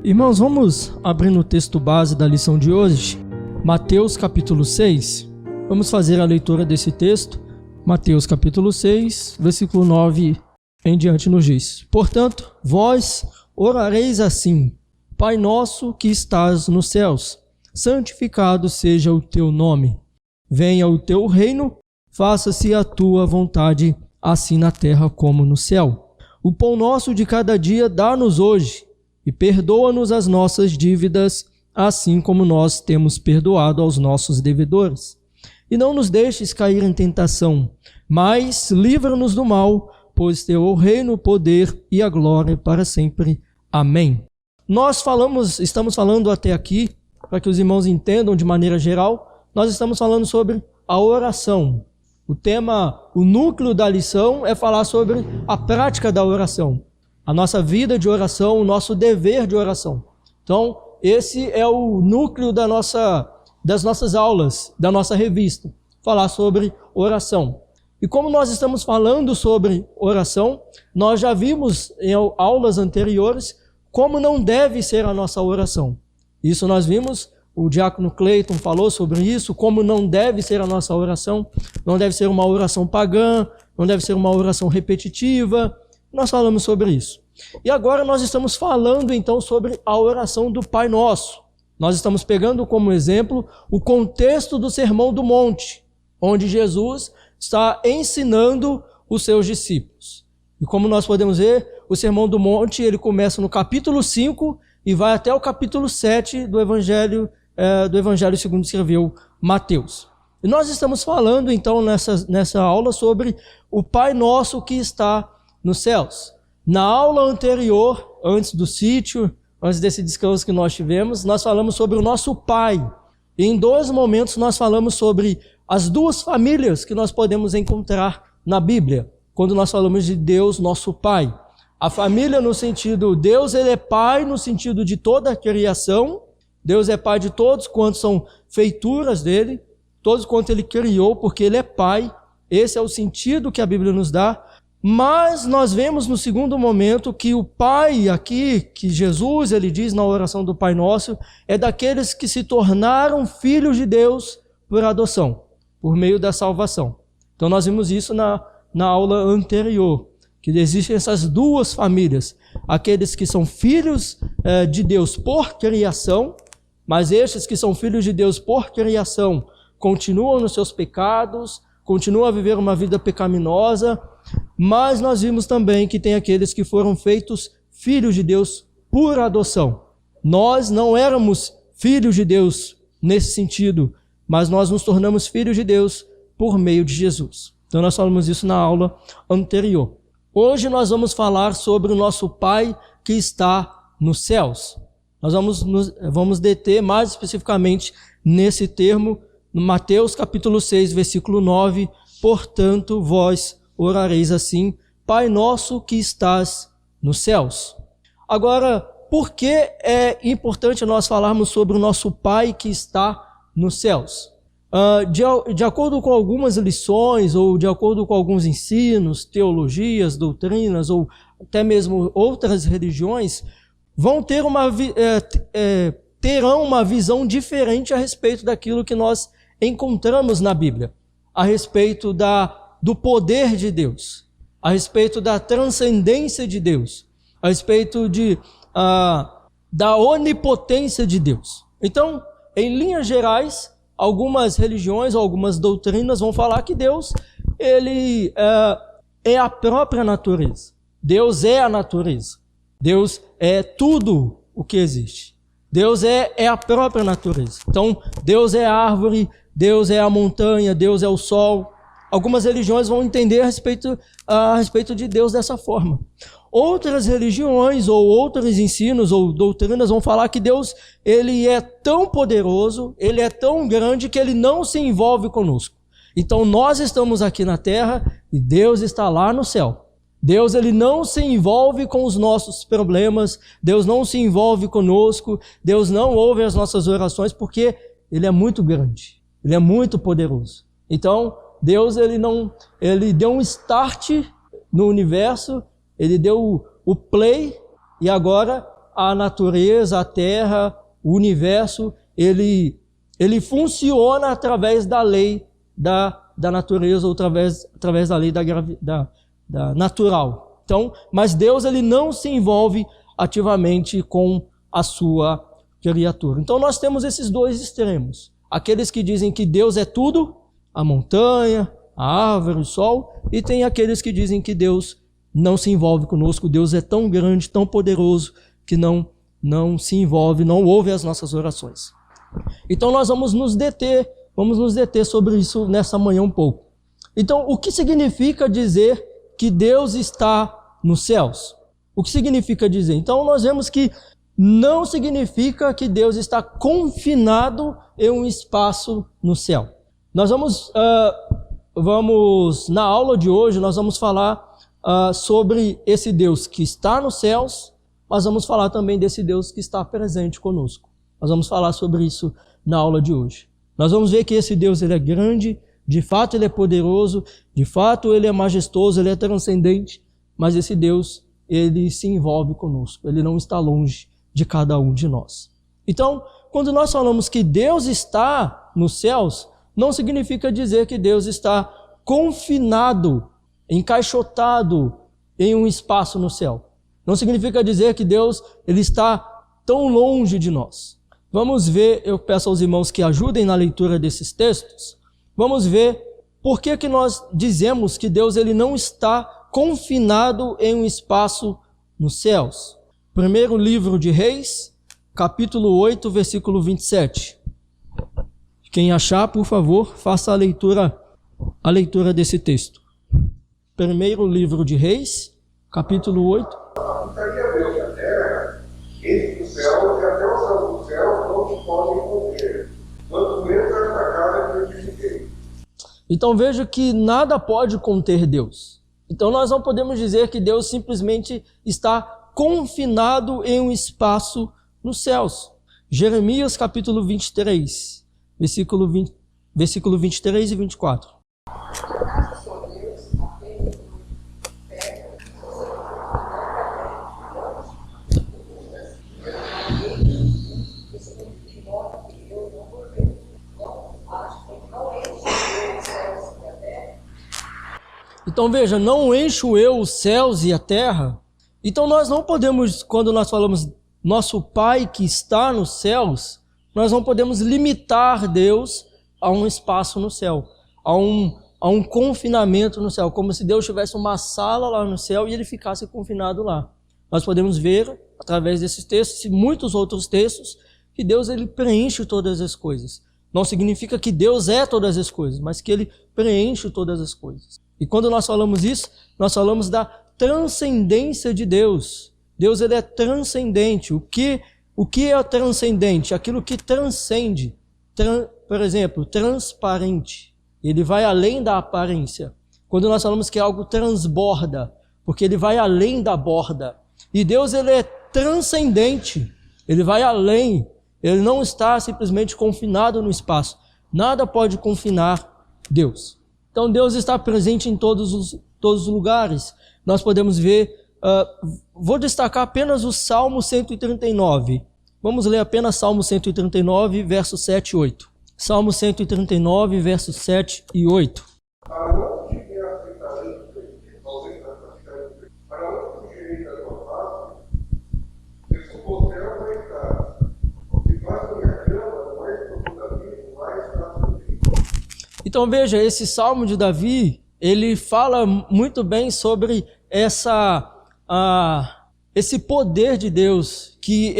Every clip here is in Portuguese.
Irmãos, vamos abrir no texto base da lição de hoje, Mateus capítulo 6. Vamos fazer a leitura desse texto. Mateus capítulo 6, versículo 9 em diante nos diz: Portanto, vós orareis assim: Pai nosso que estás nos céus, santificado seja o teu nome. Venha o teu reino, faça-se a tua vontade, assim na terra como no céu. O pão nosso de cada dia dá-nos hoje, e perdoa-nos as nossas dívidas, assim como nós temos perdoado aos nossos devedores. E não nos deixes cair em tentação, mas livra-nos do mal, pois teu é o reino, o poder e a glória para sempre. Amém. Estamos falando até aqui, para que os irmãos entendam de maneira geral, nós estamos falando sobre a oração. O núcleo da lição é falar sobre a prática da oração, a nossa vida de oração, o nosso dever de oração. Então, esse é o núcleo das nossas aulas, da nossa revista, falar sobre oração. E como nós estamos falando sobre oração, nós já vimos em aulas anteriores como não deve ser a nossa oração. Isso nós vimos, o diácono Cleiton falou sobre isso, como não deve ser a nossa oração. Não deve ser uma oração pagã, não deve ser uma oração repetitiva. Nós falamos sobre isso. E agora nós estamos falando então sobre a oração do Pai Nosso. Nós estamos pegando como exemplo o contexto do Sermão do Monte, onde Jesus está ensinando os seus discípulos. E como nós podemos ver, o Sermão do Monte ele começa no capítulo 5 e vai até o capítulo 7 do Evangelho segundo escreveu Mateus. E nós estamos falando então nessa aula sobre o Pai Nosso que está nos céus. Na aula anterior, antes do sítio, antes desse descanso que nós tivemos, nós falamos sobre o nosso Pai. E em 2 momentos nós falamos sobre as 2 famílias que nós podemos encontrar na Bíblia, quando nós falamos de Deus, nosso Pai. A família no sentido, Deus ele é Pai no sentido de toda a criação, Deus é Pai de todos quantos são feituras dele, todos quantos ele criou, porque ele é Pai. Esse é o sentido que a Bíblia nos dá. Mas nós vemos no segundo momento que o Pai aqui, que Jesus ele diz na oração do Pai Nosso, é daqueles que se tornaram filhos de Deus por adoção, por meio da salvação. Então nós vimos isso na aula anterior, que existem essas 2 famílias, aqueles que são filhos de Deus por criação, mas estes que são filhos de Deus por criação continuam nos seus pecados, continuam a viver uma vida pecaminosa, mas nós vimos também que tem aqueles que foram feitos filhos de Deus por adoção. Nós não éramos filhos de Deus nesse sentido, mas nós nos tornamos filhos de Deus por meio de Jesus. Então nós falamos isso na aula anterior. Hoje nós vamos falar sobre o nosso Pai que está nos céus. Nós vamos deter mais especificamente nesse termo, no Mateus capítulo 6, versículo 9. Portanto, vós orareis assim: Pai nosso que estás nos céus. Agora, por que é importante nós falarmos sobre o nosso Pai que está nos céus? De acordo com algumas lições, ou de acordo com alguns ensinos, teologias, doutrinas, ou até mesmo outras religiões, terão uma visão diferente a respeito daquilo que nós encontramos na Bíblia, a respeito do poder de Deus, a respeito da transcendência de Deus, a respeito da onipotência de Deus. Então, em linhas gerais, algumas religiões, algumas doutrinas vão falar que Deus ele é a própria natureza. Deus é a natureza. Deus é tudo o que existe. Deus é a própria natureza. Então, Deus é a árvore, Deus é a montanha, Deus é o sol. Algumas religiões vão entender a respeito de Deus dessa forma. Outras religiões ou outros ensinos ou doutrinas vão falar que Deus ele é tão poderoso, ele é tão grande que ele não se envolve conosco. Então nós estamos aqui na terra e Deus está lá no céu. Deus ele não se envolve com os nossos problemas, Deus não se envolve conosco, Deus não ouve as nossas orações porque ele é muito grande, ele é muito poderoso. Então Deus ele deu um start no universo, ele deu o play e agora a natureza, a terra, o universo, ele funciona através da lei da natureza, ou através da lei da natural. Então, mas Deus ele não se envolve ativamente com a sua criatura. Então nós temos esses dois extremos. Aqueles que dizem que Deus é tudo, a montanha, a árvore, o sol, e tem aqueles que dizem que Deus não se envolve conosco, Deus é tão grande, tão poderoso, que não se envolve, não ouve as nossas orações. Então nós vamos nos deter sobre isso nessa manhã um pouco. Então, o que significa dizer que Deus está nos céus? O que significa dizer? Então nós vemos que não significa que Deus está confinado em um espaço no céu. Nós vamos na aula de hoje, nós vamos falar sobre esse Deus que está nos céus, mas vamos falar também desse Deus que está presente conosco. Nós vamos falar sobre isso na aula de hoje. Nós vamos ver que esse Deus ele é grande, de fato ele é poderoso, de fato ele é majestoso, ele é transcendente, mas esse Deus ele se envolve conosco, ele não está longe de cada um de nós. Então, quando nós falamos que Deus está nos céus, não significa dizer que Deus está confinado, encaixotado em um espaço no céu. Não significa dizer que Deus ele está tão longe de nós. Vamos ver, eu peço aos irmãos que ajudem na leitura desses textos, vamos ver por que nós dizemos que Deus ele não está confinado em um espaço nos céus. Primeiro livro de Reis, capítulo 8, versículo 27. Quem achar, por favor, faça a leitura desse texto. Primeiro livro de Reis, capítulo 8. Habitaria Deus na terra, entre os céus e até os céus do céu não te podem conter, quanto menos esta casa que eu te indiquei. Então veja que nada pode conter Deus. Então nós não podemos dizer que Deus simplesmente está confinado em um espaço nos céus. Jeremias capítulo 23, versículo 23 e 24. Então veja, não encho eu os céus e a terra. Então nós não podemos, quando nós falamos nosso Pai que está nos céus, nós não podemos limitar Deus a um espaço no céu, a um confinamento no céu, como se Deus tivesse uma sala lá no céu e ele ficasse confinado lá. Nós podemos ver, através desses textos e muitos outros textos, que Deus ele preenche todas as coisas. Não significa que Deus é todas as coisas, mas que ele preenche todas as coisas. E quando nós falamos isso, nós falamos da transcendência de Deus. Deus ele é transcendente. O que é transcendente? Aquilo que transcende. Por exemplo, transparente. Ele vai além da aparência. Quando nós falamos que algo transborda, porque ele vai além da borda. E Deus ele é transcendente. Ele vai além. Ele não está simplesmente confinado no espaço. Nada pode confinar Deus. Então Deus está presente em todos os lugares. Nós podemos ver, vou destacar apenas o Salmo 139. Vamos ler apenas Salmo 139, versos 7 e 8. Salmo 139, versos 7 e 8. Para onde me aceitarei para onde fugirei da tua face? Se subo ao céu, vai estar. Se faço minha cama, mais profundamente, mais facilmente. Então veja, esse Salmo de Davi, ele fala muito bem sobre esse poder de Deus, que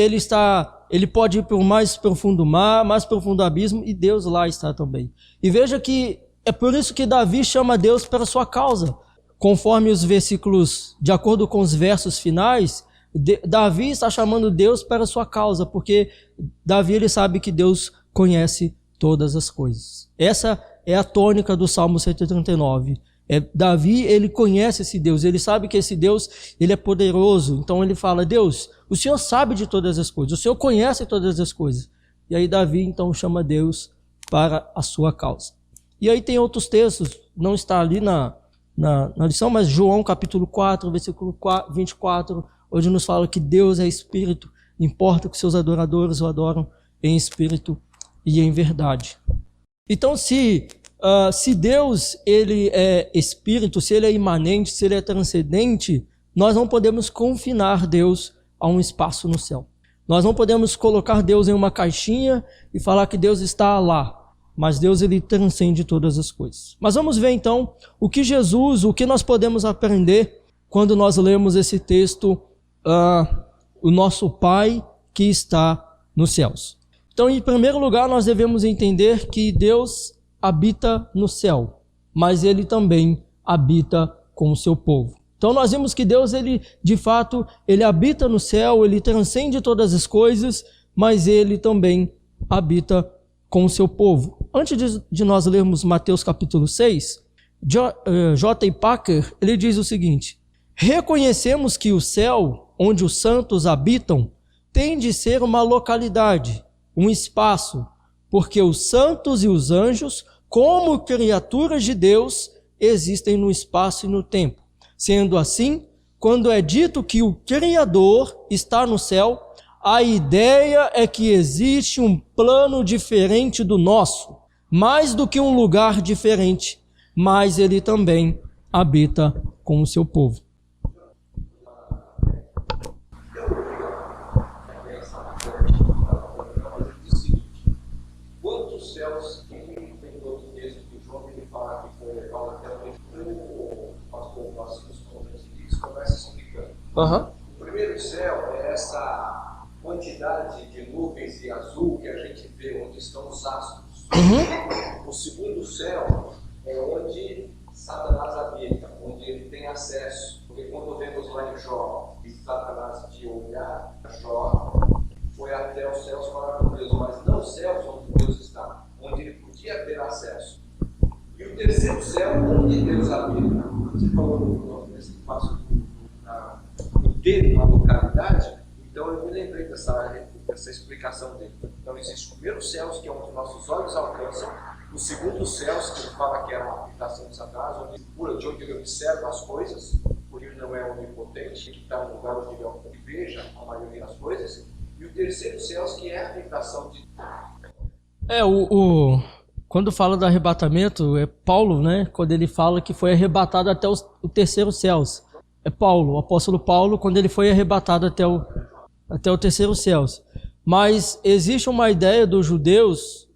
ele pode ir para o mais profundo mar, mais profundo abismo, e Deus lá está também. E veja que é por isso que Davi chama Deus pela sua causa. Conforme os versículos, de acordo com os versos finais, Davi está chamando Deus pela sua causa, porque Davi ele sabe que Deus conhece todas as coisas. Essa é a tônica do Salmo 139. Davi, ele conhece esse Deus, ele sabe que esse Deus, ele é poderoso. Então ele fala, Deus, o Senhor sabe de todas as coisas, o Senhor conhece todas as coisas. E aí Davi, então, chama Deus para a sua causa. E aí tem outros textos, não está ali na lição, mas João capítulo 4, versículo 24, onde nos fala que Deus é Espírito, importa que seus adoradores o adoram em espírito e em verdade. Então, se Deus ele é espírito, se ele é imanente, se ele é transcendente, nós não podemos confinar Deus a um espaço no céu. Nós não podemos colocar Deus em uma caixinha e falar que Deus está lá. Mas Deus ele transcende todas as coisas. Mas vamos ver então o que nós podemos aprender quando nós lemos esse texto, o nosso Pai que está nos céus. Então, em primeiro lugar, nós devemos entender que Deus habita no céu, mas ele também habita com o seu povo. Então nós vimos que Deus, ele de fato, ele habita no céu, ele transcende todas as coisas, mas ele também habita com o seu povo. Antes de nós lermos Mateus capítulo 6, J. Packer, ele diz o seguinte: reconhecemos que o céu, onde os santos habitam, tem de ser uma localidade, um espaço, porque os santos e os anjos, como criaturas de Deus, existem no espaço e no tempo. Sendo assim, quando é dito que o Criador está no céu, a ideia é que existe um plano diferente do nosso, mais do que um lugar diferente, mas ele também habita com o seu povo. Quantos céus que tem outro texto que o João ele fala que foi levado até o pastor Vasco começa explicando. O primeiro céu é essa quantidade de nuvens e azul que a gente vê onde estão os astros. O segundo céu é onde Satanás habita, onde ele tem acesso. Porque quando vemos lá em Jó, que Satanás de olhar Jó foi até os céus para com Deus, mas não os céus onde Deus está, onde ele podia ter acesso. E o terceiro céu, onde Deus habita. Você falou nesse passo do ter uma localidade, então eu me lembrei dessa explicação dele. Então existe o primeiro céus, que é onde nossos olhos alcançam, o segundo céus, que ele fala que é uma habitação de Satanás, de onde ele observa as coisas, porque ele não é onipotente, que está no lugar onde ele veja a maioria das coisas, e o terceiro céus, que é a habitação de quando fala do arrebatamento, é Paulo, né? Quando ele fala que foi arrebatado até o terceiro céus. É Paulo, o apóstolo Paulo, quando ele foi arrebatado até o terceiro céus. Mas existe uma ideia dos judeus,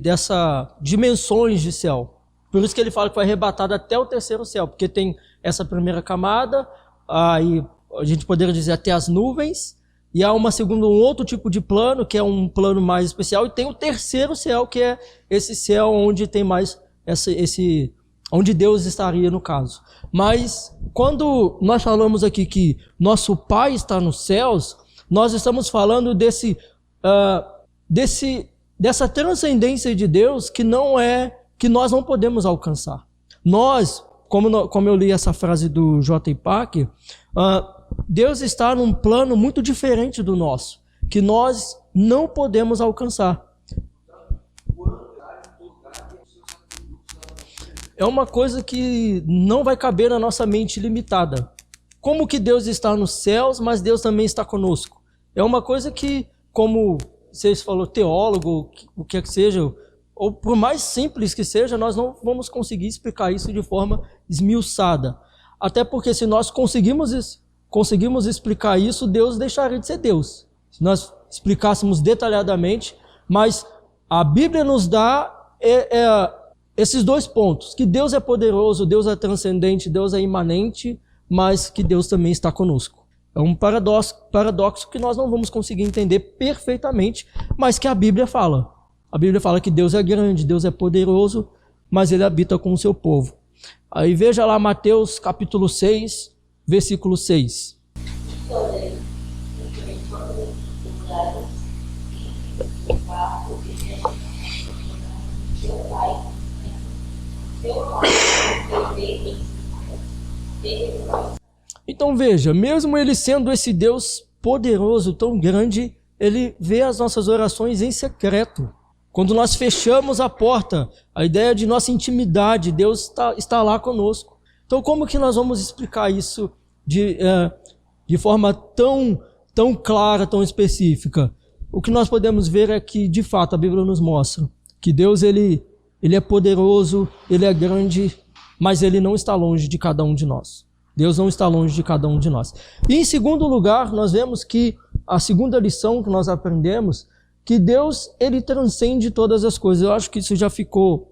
dessa dimensões de céu. Por isso que ele fala que foi arrebatado até o terceiro céu, porque tem essa primeira camada, aí a gente poderia dizer até as nuvens, e há um outro tipo de plano, que é um plano mais especial, e tem o terceiro céu, que é esse céu onde tem mais onde Deus estaria no caso. Mas quando nós falamos aqui que nosso Pai está nos céus, nós estamos falando dessa transcendência de Deus que nós não podemos alcançar. Nós, como eu li essa frase do J. Packer, Deus está num plano muito diferente do nosso, que nós não podemos alcançar. É uma coisa que não vai caber na nossa mente limitada. Como que Deus está nos céus, mas Deus também está conosco? É uma coisa que, como vocês falaram, teólogo, o que é que seja, ou por mais simples que seja, nós não vamos conseguir explicar isso de forma esmiuçada. Até porque se nós conseguimos explicar isso, Deus deixaria de ser Deus. Se nós explicássemos detalhadamente, mas a Bíblia nos dá esses dois pontos, que Deus é poderoso, Deus é transcendente, Deus é imanente, mas que Deus também está conosco. É um paradoxo que nós não vamos conseguir entender perfeitamente, mas que a Bíblia fala. A Bíblia fala que Deus é grande, Deus é poderoso, mas ele habita com o seu povo. Aí veja lá Mateus capítulo 6, versículo 6. Então veja, mesmo ele sendo esse Deus poderoso, tão grande, ele vê as nossas orações em secreto. Quando nós fechamos a porta, a ideia de nossa intimidade, Deus está lá conosco. Então como que nós vamos explicar isso de forma tão tão clara, tão específica. O que nós podemos ver é que, de fato, a Bíblia nos mostra que Deus ele é poderoso, Ele é grande, mas Ele não está longe de cada um de nós. Deus não está longe de cada um de nós. E em segundo lugar, nós vemos que a segunda lição que nós aprendemos, que Deus ele transcende todas as coisas. Eu acho que isso já ficou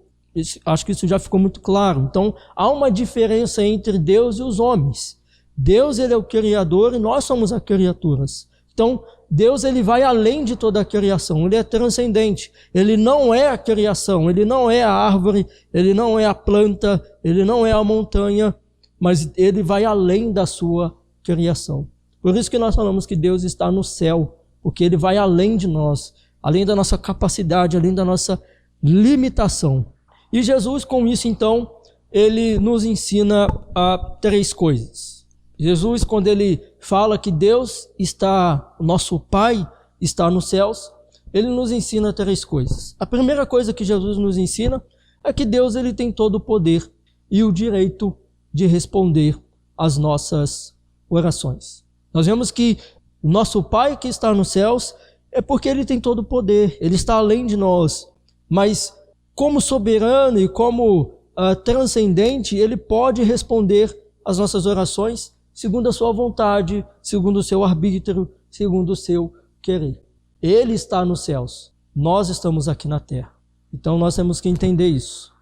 muito claro. Então, há uma diferença entre Deus e os homens. Deus ele é o Criador e nós somos as criaturas. Então, Deus ele vai além de toda a criação, ele é transcendente. Ele não é a criação, ele não é a árvore, ele não é a planta, ele não é a montanha, mas ele vai além da sua criação. Por isso que nós falamos que Deus está no céu, porque ele vai além de nós, além da nossa capacidade, além da nossa limitação. E Jesus, com isso, então, ele nos ensina a 3 coisas. Jesus, quando ele fala que Deus está, o nosso Pai está nos céus, ele nos ensina 3 coisas. A primeira coisa que Jesus nos ensina é que Deus ele tem todo o poder e o direito de responder às nossas orações. Nós vemos que o nosso Pai que está nos céus é porque ele tem todo o poder, ele está além de nós, mas como soberano e como transcendente, ele pode responder às nossas orações segundo a sua vontade, segundo o seu arbítrio, segundo o seu querer. Ele está nos céus, nós estamos aqui na terra. Então nós temos que entender isso.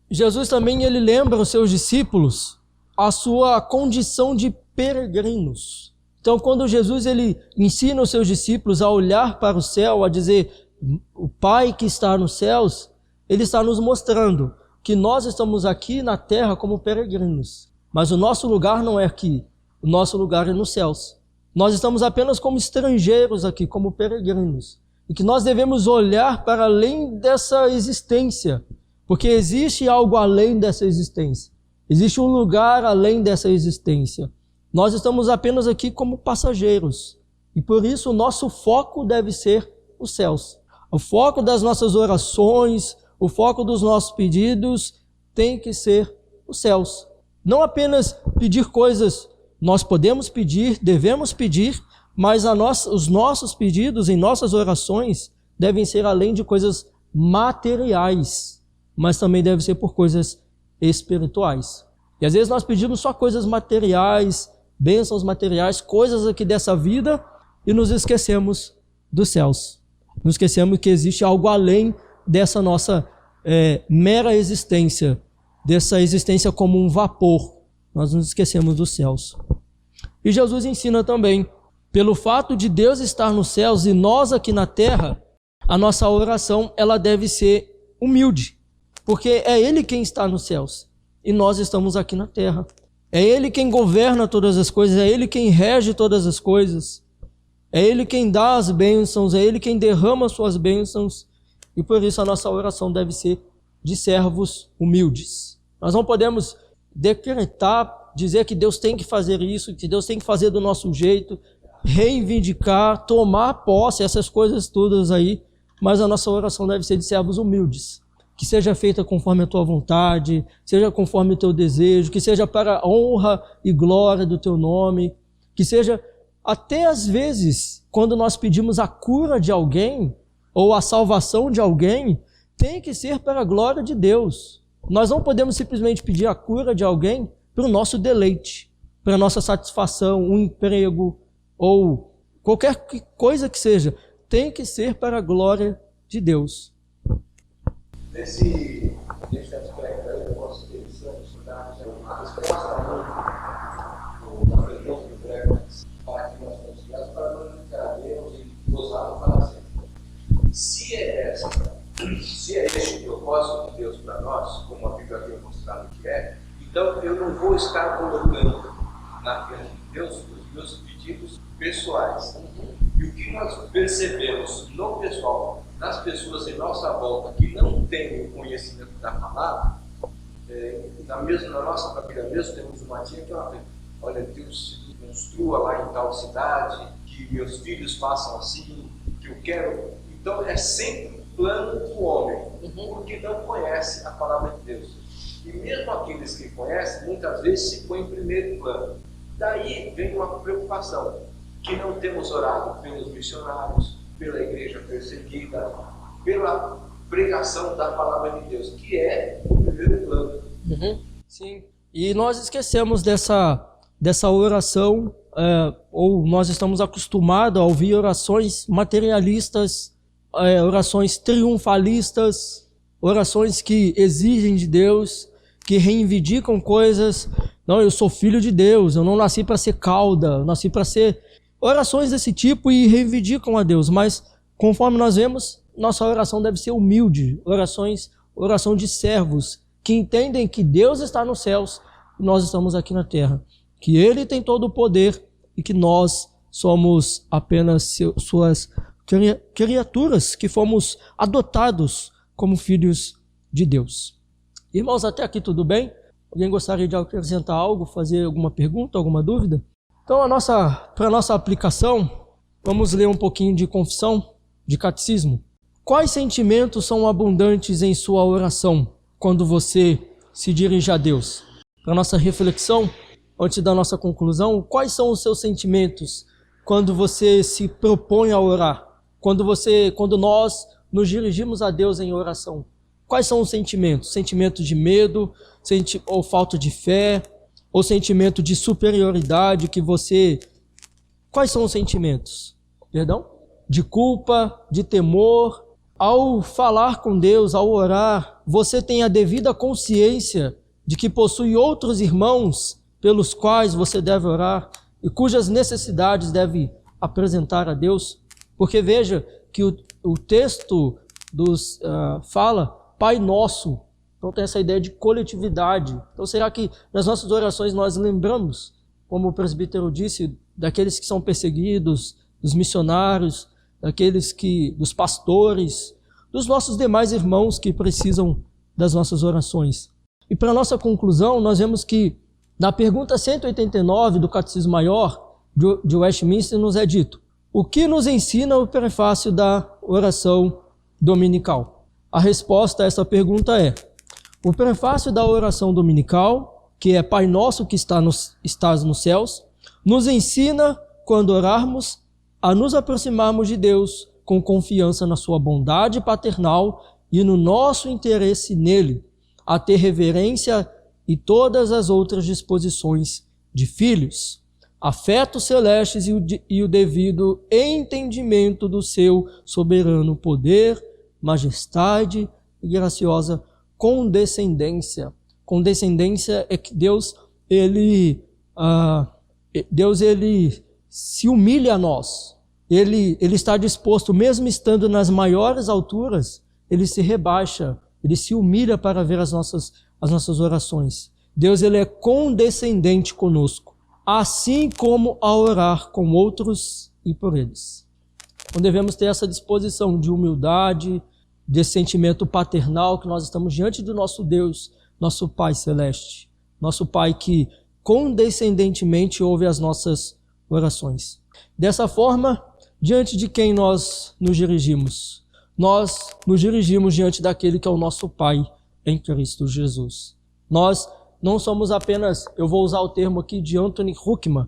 Jesus também ele lembra os seus discípulos a sua condição de peregrinos. Então quando Jesus ele ensina os seus discípulos a olhar para o céu, a dizer o Pai que está nos céus, ele está nos mostrando que nós estamos aqui na terra como peregrinos. Mas o nosso lugar não é aqui, o nosso lugar é nos céus. Nós estamos apenas como estrangeiros aqui, como peregrinos. E que nós devemos olhar para além dessa existência, porque existe algo além dessa existência. Existe um lugar além dessa existência. Nós estamos apenas aqui como passageiros. E por isso o nosso foco deve ser os céus. O foco das nossas orações, o foco dos nossos pedidos tem que ser os céus. Não apenas pedir coisas, nós podemos pedir, devemos pedir, mas os nossos pedidos em nossas orações devem ser além de coisas materiais, mas também deve ser por coisas espirituais. E às vezes nós pedimos só coisas materiais, bênçãos materiais, coisas aqui dessa vida e nos esquecemos dos céus. Nos esquecemos que existe algo além dessa nossa mera existência, dessa existência como um vapor. Nós nos esquecemos dos céus. E Jesus ensina também, pelo fato de Deus estar nos céus e nós aqui na terra, a nossa oração ela deve ser humilde, porque é Ele quem está nos céus e nós estamos aqui na terra. É Ele quem governa todas as coisas, é Ele quem rege todas as coisas, é Ele quem dá as bênçãos, é Ele quem derrama suas bênçãos, e por isso a nossa oração deve ser de servos humildes. Nós não podemos decretar, dizer que Deus tem que fazer isso, que Deus tem que fazer do nosso jeito, reivindicar, tomar posse, essas coisas todas aí, mas a nossa oração deve ser de servos humildes, que seja feita conforme a tua vontade, seja conforme o teu desejo, que seja para a honra e glória do teu nome, que seja até às vezes, quando nós pedimos a cura de alguém, ou a salvação de alguém, tem que ser para a glória de Deus. Nós não podemos simplesmente pedir a cura de alguém para o nosso deleite, para a nossa satisfação, um emprego ou qualquer coisa que seja. Tem que ser para a glória de Deus. Nesse aspecto aí, eu posso interessante dar uma resposta da presença do prego para que nós consigamos para glorificar Deus e gozá-lo para sempre. Se é este o propósito de Deus para nós, como a Bíblia tem mostrado que é, então eu não vou estar colocando na frente de Deus os meus pedidos pessoais. E o que nós percebemos no pessoal, nas pessoas em nossa volta que não têm o conhecimento da palavra, na nossa família mesmo temos uma tia que olha, Deus se construa lá em tal cidade, que meus filhos façam assim, que eu quero. Então é sempre um plano do homem, porque não conhece a palavra de Deus. E mesmo aqueles que conhecem, muitas vezes se põem em primeiro plano. Daí vem uma preocupação. que não temos orado pelos missionários, pela igreja perseguida, pela pregação da palavra de Deus, que é o primeiro plano. Sim. E nós esquecemos dessa oração, ou nós estamos acostumados a ouvir orações materialistas, orações triunfalistas, orações que exigem de Deus, que reivindicam coisas. Não, eu sou filho de Deus, eu não nasci para ser cauda, eu nasci para ser... Orações desse tipo e reivindicam a Deus, mas conforme nós vemos, nossa oração deve ser humilde, oração de servos, que entendem que Deus está nos céus e nós estamos aqui na terra, que Ele tem todo o poder e que nós somos apenas suas criaturas, que fomos adotados como filhos de Deus. Irmãos, até aqui tudo bem? Alguém gostaria de acrescentar algo, fazer alguma pergunta, alguma dúvida? Então, para a nossa aplicação, vamos ler um pouquinho de confissão, de catecismo. Quais sentimentos são abundantes em sua oração quando você se dirige a Deus? Para a nossa reflexão, antes da nossa conclusão, quais são os seus sentimentos quando você se propõe a orar? Quando nós nos dirigimos a Deus em oração? Quais são os sentimentos? Sentimento de medo, ou falta de fé, ou sentimento de superioridade que você... Quais são os sentimentos? Perdão? De culpa, de temor. Ao falar com Deus, ao orar, você tem a devida consciência de que possui outros irmãos pelos quais você deve orar e cujas necessidades deve apresentar a Deus? Porque veja que o texto fala Pai Nosso. Então tem essa ideia de coletividade. Então será que nas nossas orações nós lembramos, como o presbítero disse, daqueles que são perseguidos, dos missionários, dos pastores, dos nossos demais irmãos que precisam das nossas orações? E para nossa conclusão, nós vemos que na pergunta 189 do Catecismo Maior de Westminster nos é dito: o que nos ensina o prefácio da oração dominical? A resposta a essa pergunta é: o prefácio da oração dominical, que é Pai Nosso que estás nos céus, nos ensina, quando orarmos, a nos aproximarmos de Deus com confiança na sua bondade paternal e no nosso interesse nele, a ter reverência e todas as outras disposições de filhos, afetos celestes e o devido entendimento do seu soberano poder, majestade e graciosa condescendência. Condescendência é que Deus ele se humilha a nós. Ele está disposto, mesmo estando nas maiores alturas, ele se rebaixa, ele se humilha para ver as nossas orações. Deus ele é condescendente conosco, assim como a orar com outros e por eles. Então devemos ter essa disposição de humildade, desse sentimento paternal que nós estamos diante do nosso Deus, nosso Pai Celeste, nosso Pai que condescendentemente ouve as nossas orações. Dessa forma, diante de quem nós nos dirigimos? Nós nos dirigimos diante daquele que é o nosso Pai em Cristo Jesus. Nós não somos apenas, eu vou usar o termo aqui de Anthony Huckman,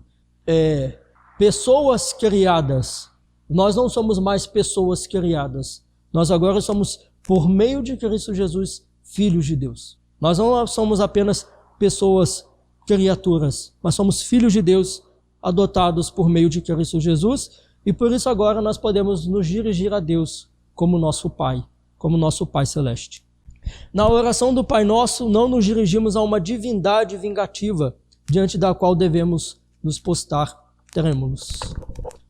pessoas criadas. Nós não somos mais pessoas criadas. Nós agora somos, por meio de Cristo Jesus, filhos de Deus. Nós não somos apenas pessoas, criaturas, mas somos filhos de Deus, adotados por meio de Cristo Jesus, e por isso agora nós podemos nos dirigir a Deus como nosso Pai Celeste. Na oração do Pai Nosso, não nos dirigimos a uma divindade vingativa, diante da qual devemos nos postrar trêmulos.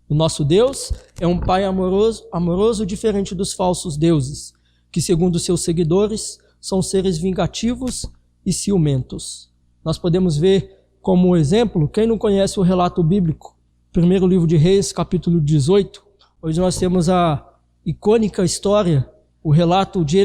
O nosso Deus é um Pai amoroso diferente dos falsos deuses, que, segundo seus seguidores, são seres vingativos e ciumentos. Nós podemos ver como exemplo, quem não conhece o relato bíblico, primeiro livro de Reis, capítulo 18, onde nós temos a icônica história, o relato de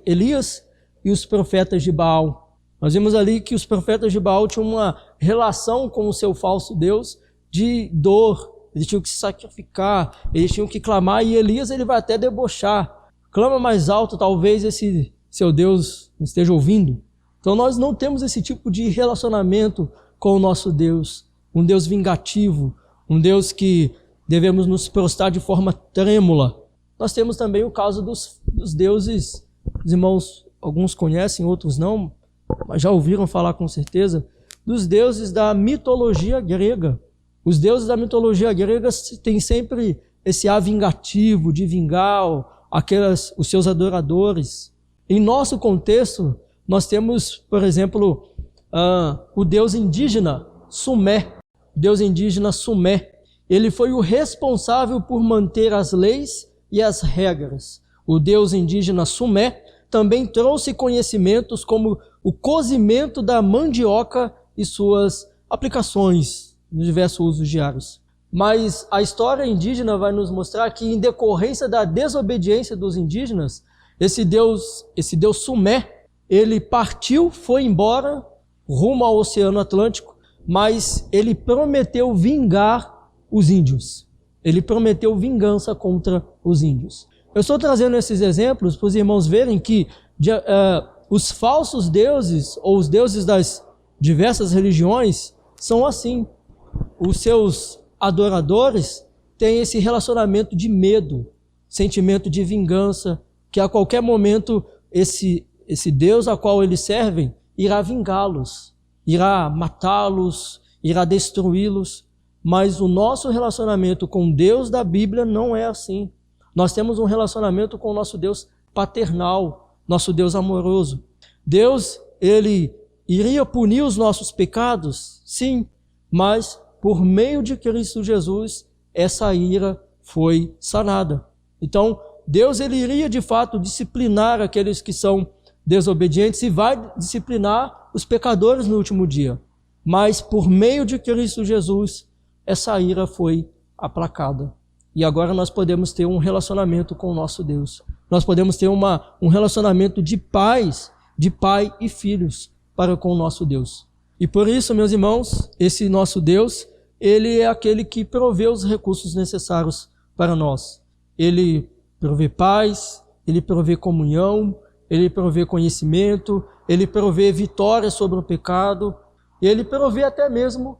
Elias e os profetas de Baal. Nós vimos ali que os profetas de Baal tinham uma relação com o seu falso Deus de dor. Eles tinham que se sacrificar, eles tinham que clamar, e Elias ele vai até debochar. Clama mais alto, talvez esse seu Deus esteja ouvindo. Então nós não temos esse tipo de relacionamento com o nosso Deus. Um Deus vingativo, um Deus que devemos nos prostrar de forma trêmula. Nós temos também o caso dos deuses, os irmãos, alguns conhecem, outros não, mas já ouviram falar com certeza, dos deuses da mitologia grega. Os deuses da mitologia grega têm sempre esse ar vingativo, de vingar os seus adoradores. Em nosso contexto, nós temos, por exemplo, o deus indígena Sumé. Deus indígena Sumé. Ele foi o responsável por manter as leis e as regras. O deus indígena Sumé também trouxe conhecimentos como o cozimento da mandioca e suas aplicações nos diversos usos diários. Mas a história indígena vai nos mostrar que, em decorrência da desobediência dos indígenas, esse deus Sumé, ele partiu, foi embora rumo ao Oceano Atlântico, mas ele prometeu vingar os índios. Ele prometeu vingança contra os índios. Eu estou trazendo esses exemplos para os irmãos verem que os falsos deuses, ou os deuses das diversas religiões, são assim. Os seus adoradores têm esse relacionamento de medo, sentimento de vingança, que a qualquer momento esse Deus a qual eles servem irá vingá-los, irá matá-los, irá destruí-los. Mas o nosso relacionamento com Deus da Bíblia não é assim. Nós temos um relacionamento com o nosso Deus paternal, nosso Deus amoroso. Deus, ele iria punir os nossos pecados? Sim, mas por meio de Cristo Jesus, essa ira foi sanada. Então, Deus ele iria de fato disciplinar aqueles que são desobedientes e vai disciplinar os pecadores no último dia. Mas por meio de Cristo Jesus, essa ira foi aplacada. E agora nós podemos ter um relacionamento com o nosso Deus. Nós podemos ter um relacionamento de pai e filhos para com o nosso Deus. E por isso, meus irmãos, esse nosso Deus, ele é aquele que provê os recursos necessários para nós. Ele provê paz, ele provê comunhão, ele provê conhecimento, ele provê vitória sobre o pecado, e ele provê até mesmo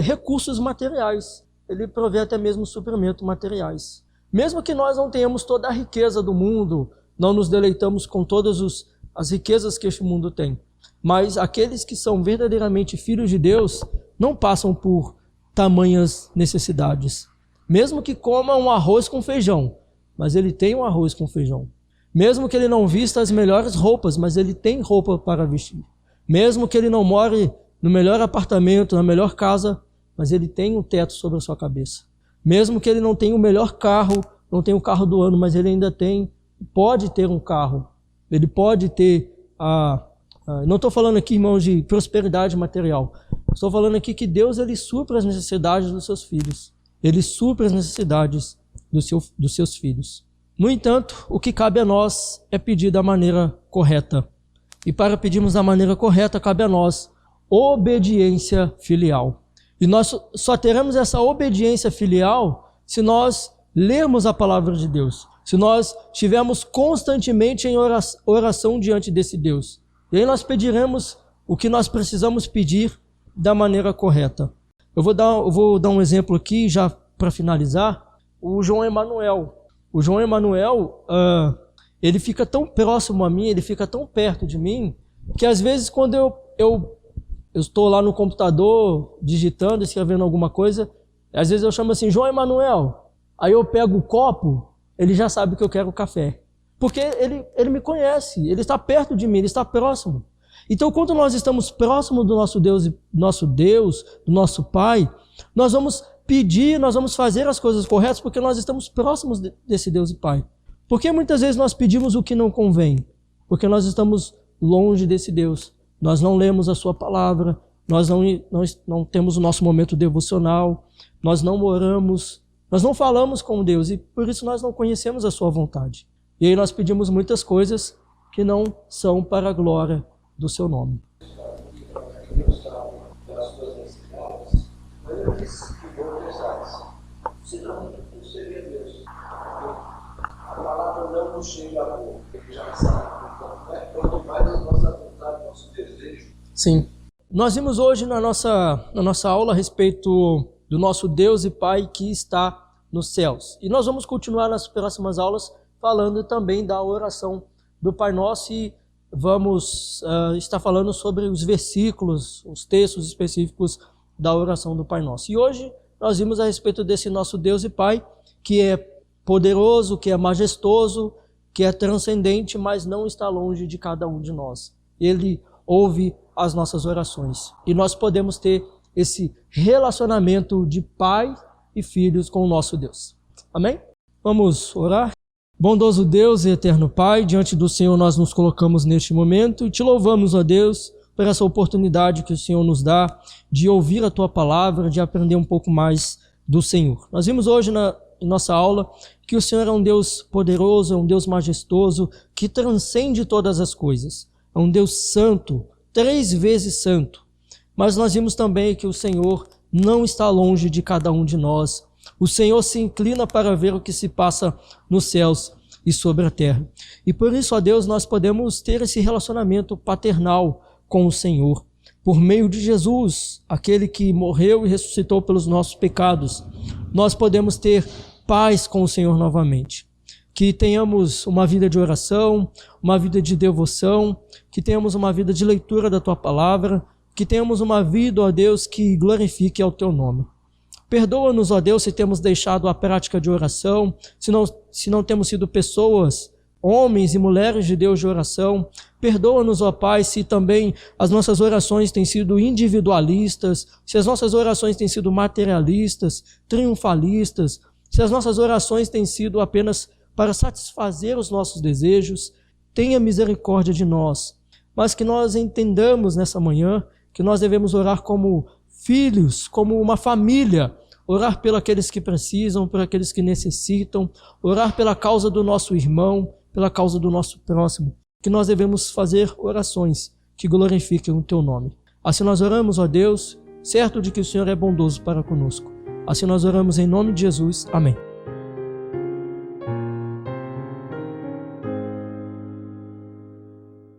recursos materiais. Ele provê até mesmo suprimento materiais. Mesmo que nós não tenhamos toda a riqueza do mundo, não nos deleitamos com todas as riquezas que este mundo tem, mas aqueles que são verdadeiramente filhos de Deus não passam por tamanhas necessidades. Mesmo que coma um arroz com feijão, mas ele tem um arroz com feijão. Mesmo que ele não vista as melhores roupas, mas ele tem roupa para vestir. Mesmo que ele não more no melhor apartamento, na melhor casa, mas ele tem um teto sobre a sua cabeça. Mesmo que ele não tenha o melhor carro, não tenha o carro do ano, mas ele ainda pode ter um carro. Ele pode ter não estou falando aqui, irmãos, de prosperidade material. Estou falando aqui que Deus ele supre as necessidades dos seus filhos. Ele supre as necessidades dos seus filhos. No entanto, o que cabe a nós é pedir da maneira correta. E para pedirmos da maneira correta, cabe a nós obediência filial. E nós só teremos essa obediência filial se nós lermos a palavra de Deus, se nós estivermos constantemente em oração diante desse Deus. E aí nós pediremos o que nós precisamos pedir da maneira correta. Eu vou dar um exemplo aqui, já para finalizar. O João Emanuel. O João Emanuel, ele fica tão próximo a mim, ele fica tão perto de mim, que às vezes quando eu estou lá no computador, digitando, escrevendo alguma coisa, às vezes eu chamo assim, João Emanuel. Aí eu pego o copo, ele já sabe que eu quero café. Porque ele me conhece, ele está perto de mim, ele está próximo. Então, quando nós estamos próximos do nosso Deus, do nosso Pai, nós vamos pedir, nós vamos fazer as coisas corretas, porque nós estamos próximos desse Deus e Pai. Porque muitas vezes nós pedimos o que não convém? Porque nós estamos longe desse Deus. Nós não lemos a sua palavra, nós não temos o nosso momento devocional, nós não oramos, nós não falamos com Deus e por isso nós não conhecemos a sua vontade. E aí nós pedimos muitas coisas que não são para a glória do seu nome. Senão, não seria Deus. A palavra não nos chega a boca, porque já sabe. Quanto mais a nossa vontade, nosso desejo. Sim. Nós vimos hoje na nossa aula a respeito do nosso Deus e Pai que está nos céus. E nós vamos continuar nas próximas aulas falando também da oração do Pai Nosso e vamos estar falando sobre os versículos, os textos específicos da oração do Pai Nosso. E hoje nós vimos a respeito desse nosso Deus e Pai, que é poderoso, que é majestoso, que é transcendente, mas não está longe de cada um de nós. Ele ouve as nossas orações. E nós podemos ter esse relacionamento de pai e filhos com o nosso Deus. Amém? Vamos orar? Bondoso Deus e eterno Pai, diante do Senhor nós nos colocamos neste momento e te louvamos, ó Deus, por essa oportunidade que o Senhor nos dá de ouvir a Tua palavra, de aprender um pouco mais do Senhor. Nós vimos hoje em nossa aula que o Senhor é um Deus poderoso, é um Deus majestoso, que transcende todas as coisas. É um Deus santo, 3 vezes santo. Mas nós vimos também que o Senhor não está longe de cada um de nós. O Senhor se inclina para ver o que se passa nos céus e sobre a terra. E por isso, ó Deus, nós podemos ter esse relacionamento paternal com o Senhor. Por meio de Jesus, aquele que morreu e ressuscitou pelos nossos pecados, nós podemos ter paz com o Senhor novamente. Que tenhamos uma vida de oração, uma vida de devoção, que tenhamos uma vida de leitura da Tua palavra, que tenhamos uma vida, ó Deus, que glorifique ao Teu nome. Perdoa-nos, ó Deus, se temos deixado a prática de oração, se não temos sido pessoas, homens e mulheres de Deus de oração. Perdoa-nos, ó Pai, se também as nossas orações têm sido individualistas, se as nossas orações têm sido materialistas, triunfalistas, se as nossas orações têm sido apenas para satisfazer os nossos desejos. Tenha misericórdia de nós, mas que nós entendamos nessa manhã que nós devemos orar como filhos, como uma família, orar pelos aqueles que precisam, por aqueles que necessitam, orar pela causa do nosso irmão, pela causa do nosso próximo, que nós devemos fazer orações que glorifiquem o Teu nome. Assim nós oramos, ó Deus, certo de que o Senhor é bondoso para conosco. Assim nós oramos em nome de Jesus. Amém.